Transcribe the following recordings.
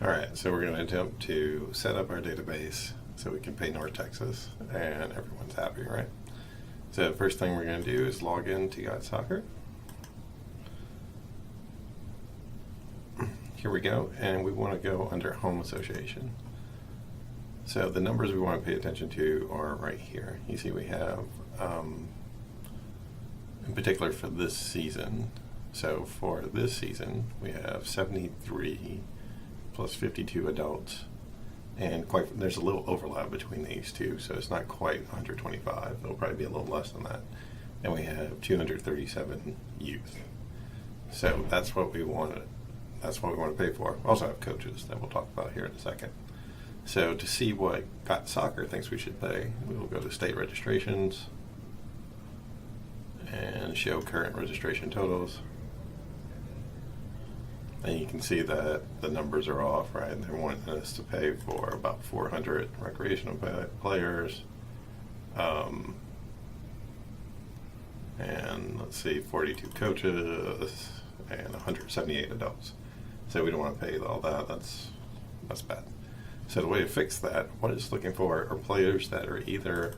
All right, so we're going to attempt to set up our database so we can pay North Texas and everyone's happy, right? So the first thing we're going to do is log in to Yacht Soccer. Here we go, and we want to go under Home Association. So the numbers we want to pay attention to are right here. You see we have, in particular for this season, so for this season we have 73 plus 52 adults, and there's a little overlap between these two, so it's not quite 125. It'll probably be a little less than that. And we have 237 youth. So that's what we want. That's what we want to pay for. We also have coaches that we'll talk about here in a second. So to see what Yacht Soccer thinks we should pay, we will go to state registrations and show current registration totals. And you can see that the numbers are off, right? They're wanting us to pay for about 400 recreational players. And let's see, 42 coaches and 178 adults. So we don't want to pay all that. That's bad. So the way to fix that, what it's looking for are players that are either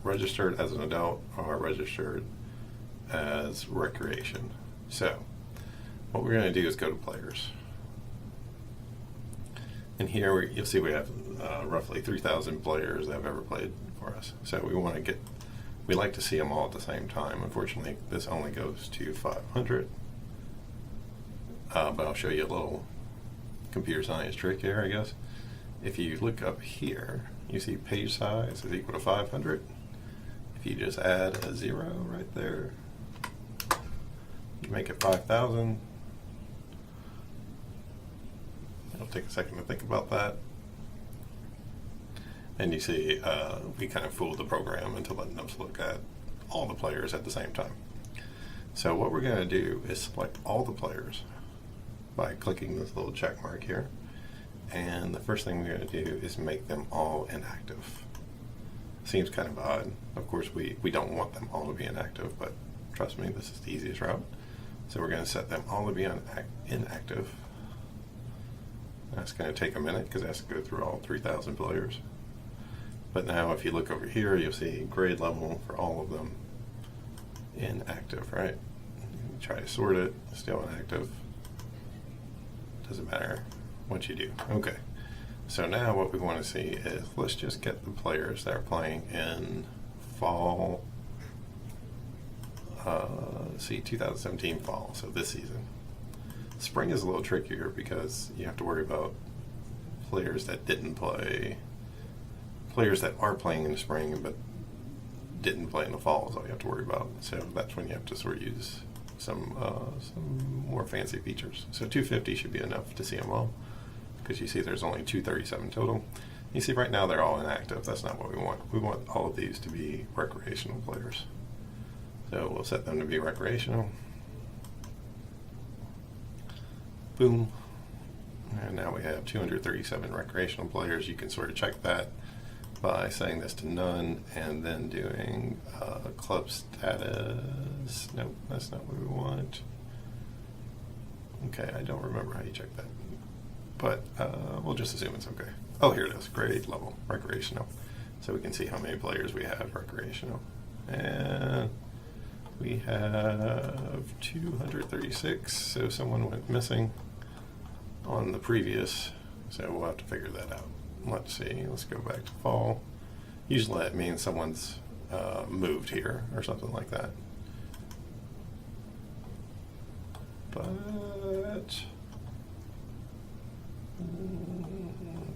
registered as an adult or registered as recreation. So what we're going to do is go to players. And here you'll see we have roughly 3,000 players that have ever played for us. So we like to see them all at the same time. Unfortunately, this only goes to 500. But I'll show you a little computer science trick here, I guess. If you look up here, you see page size is equal to 500. If you just add a 0 right there, you make it 5,000. It'll take a second to think about that. And you see we kind of fooled the program into letting us look at all the players at the same time. So what we're going to do is select all the players by clicking this little check mark here. And the first thing we're going to do is make them all inactive. Seems kind of odd. Of course, we don't want them all to be inactive, but trust me, this is the easiest route. So we're going to set them all to be inactive. That's going to take a minute because it has to go through all 3,000 players. But now if you look over here, you'll see grade level for all of them inactive, right? You try to sort it, still inactive. Doesn't matter what you do. Okay, so now what we want to see is, let's just get the players that are playing in fall, see 2017 fall, so this season. Spring is a little trickier because you have to worry about players that didn't play, players that are playing in the spring but didn't play in the fall is all you have to worry about. So that's when you have to sort of use some more fancy features. So 250 should be enough to see them all, because you see there's only 237 total. You see right now they're all inactive. That's not what we want. We want all of these to be recreational players. So we'll set them to be recreational. Boom. And now we have 237 recreational players. You can sort of check that by setting this to none and then doing club status. Nope, that's not what we want. Okay, I don't remember how you check that, but we'll just assume it's okay. Oh, here it is, grade level, recreational. So we can see how many players we have recreational. And we have 236, so someone went missing on the previous, so we'll have to figure that out. Let's see, let's go back to fall. Usually that means someone's moved here or something like that. But,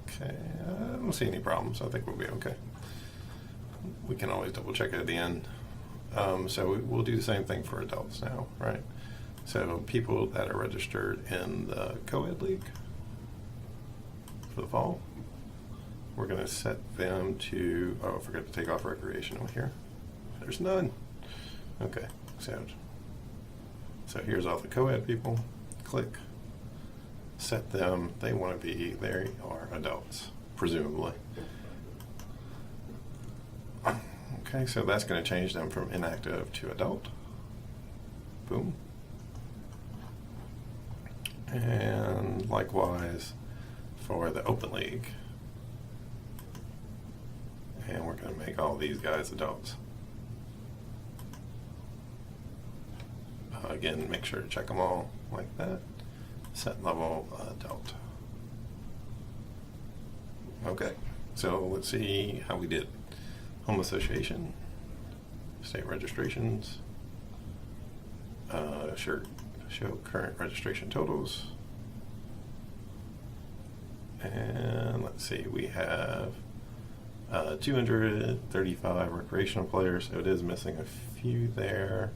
okay, I don't see any problems. I think we'll be okay. We can always double check it at the end. So we'll do the same thing for adults now, right? So people that are registered in the co-ed league for the fall, we're going to set them to, oh, I forgot to take off recreational here. There's none. Okay, so here's all the co-ed people. Click, set them. They want to be, they are adults, presumably. Okay, so that's going to change them from inactive to adult. Boom. And likewise for the Open League. And we're going to make all these guys adults. Again, make sure to check them all like that. Set level adult. Okay, so let's see how we did. Home association, state registrations, show current registration totals. And let's see, we have 235 recreational players, so it is missing a few there.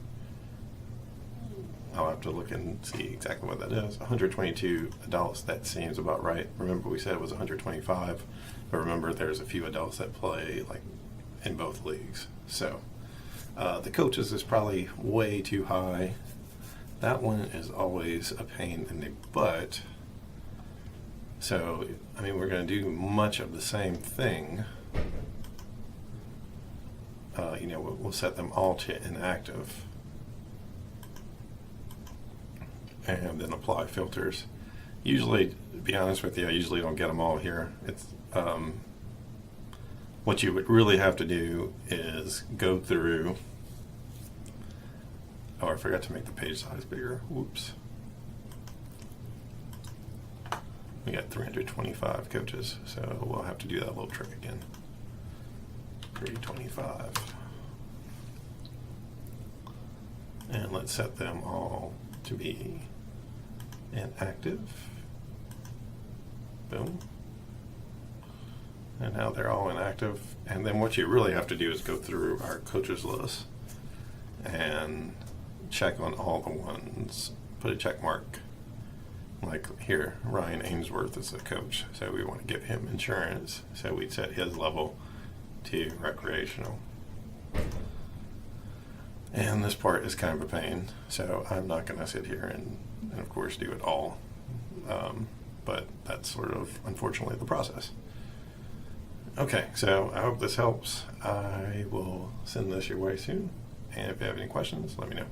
I'll have to look and see exactly what that is. 122 adults, that seems about right. Remember we said it was 125, but remember there's a few adults that play like in both leagues. So the coaches is probably way too high. That one is always a pain in the butt. So, I mean, we're going to do much of the same thing. We'll set them all to inactive. And then apply filters. Usually, to be honest with you, I usually don't get them all here. It's what you would really have to do is go through. Oh, I forgot to make the page size bigger. Whoops. We got 325 coaches, so we'll have to do that little trick again. 325. And let's set them all to be inactive. Boom. And now they're all inactive. And then what you really have to do is go through our coaches list and check on all the ones, put a check mark. Like here, Ryan Ainsworth is the coach, so we want to give him insurance. So we'd set his level to recreational. And this part is kind of a pain, so I'm not going to sit here and of course do it all. But that's sort of, unfortunately, the process. Okay, so I hope this helps. I will send this your way soon. And if you have any questions, let me know.